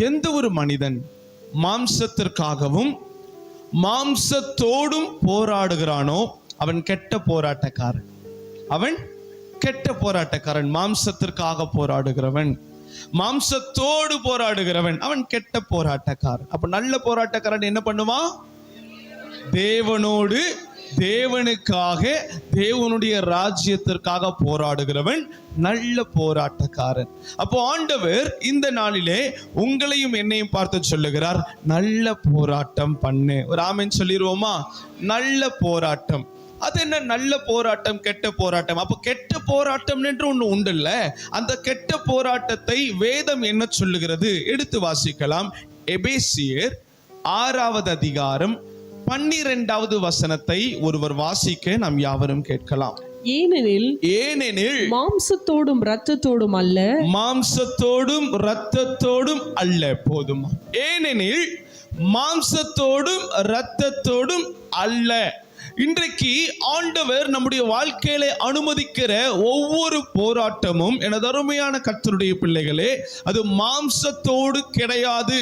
எந்த ஒரு மனிதன் மாம்சத்திற்காகவும் மாம்சத்தோடும் போராடுகிறானோ அவன் கெட்ட போராட்டக்காரன். அவன் கெட்ட போராட்டக்காரன். மாம்சத்திற்காக போராடுகிறவன், மாம்சத்தோடு போராடுகிறவன் அவன் கெட்ட போராட்டக்காரன். அப்ப நல்ல போராட்டக்காரன் என்ன பண்ணுவான்? தேவனோடு, தேவனுக்காக, தேவனுடைய ராஜ்யத்திற்காக போராடுகிறவன் நல்ல போராட்டக்காரன். அப்போ ஆண்டவர் இந்த நாளிலே உங்களையும் என்னையும் பார்த்து சொல்லுகிறார், நல்ல போராட்டம் பண்ணு. ஒரு ஆமென் சொல்லிடுவோமா? நல்ல போராட்டம். அது என்ன நல்ல போராட்டம், கெட்ட போராட்டம்? அப்ப கெட்ட போராட்டம் என்று ஒண்ணு உண்டுல்ல. அந்த கெட்ட போராட்டத்தை வேதம் என்ன சொல்லுகிறது? எடுத்து வாசிக்கலாம். எபேசியர் 6வது அதிகாரம் 12வது வசனத்தை ஒருவர் வாசிக்க நாம் யாவரும் கேட்கலாம். ஏனெனில் மாம்சத்தோடும் இரத்தத்தோடும் அல்ல, மாம்சத்தோடும் இரத்தத்தோடும் அல்ல. போதுமா? ஏனெனில் மாம்சத்தோடும் இரத்தத்தோடும் அல்ல. இன்றைக்கு ஆண்டவர் நம்முடைய வாழ்க்கையில அனுமதிக்கிற ஒவ்வொரு போராட்டமும், எனது அருமையான கர்த்தருடைய பிள்ளைகளே, அது மாம்சத்தோடு கிடையாது.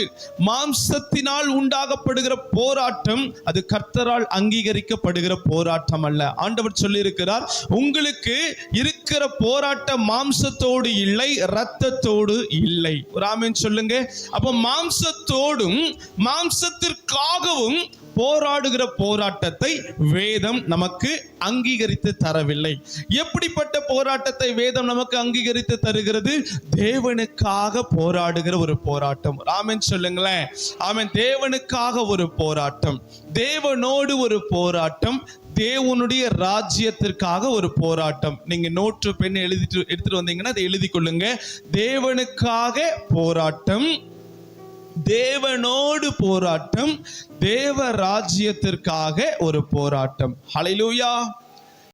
மாம்சத்தினால் உண்டாகப்படுகிற போராட்டம் அது கர்த்தரால் அங்கீகரிக்கப்படுகிற போராட்டம் அல்ல. ஆண்டவர் சொல்லி இருக்கிறார், உங்களுக்கு இருக்கிற போராட்டம் மாம்சத்தோடு இல்லை, இரத்தத்தோடு இல்லை. ஒரு ஆமென் சொல்லுங்க. அப்ப மாம்சத்தோடும் மாம்சத்திற்காகவும் போராடுகிற போராட்டத்தை வேதம் நமக்கு அங்கீகரித்து தரவில்லை. எப்படிப்பட்ட போராட்டத்தை வேதம் நமக்கு அங்கீகரித்து தருகிறது? தேவனுக்காக போராடுகிற ஒரு போராட்டம். ஆமென் சொல்லுங்களேன். ஆமென். தேவனுக்காக ஒரு போராட்டம், தேவனோடு ஒரு போராட்டம், தேவனுடைய ராஜ்யத்திற்காக ஒரு போராட்டம். நீங்க நோட்டு பெண் எடுத்துட்டு வந்தீங்கன்னா அதை எழுதி கொள்ளுங்க. தேவனுக்காக போராட்டம், தேவனோடு போராட்டம், தேவ ராஜ்யத்திற்காக ஒரு போராட்டம். ஹல்லேலூயா.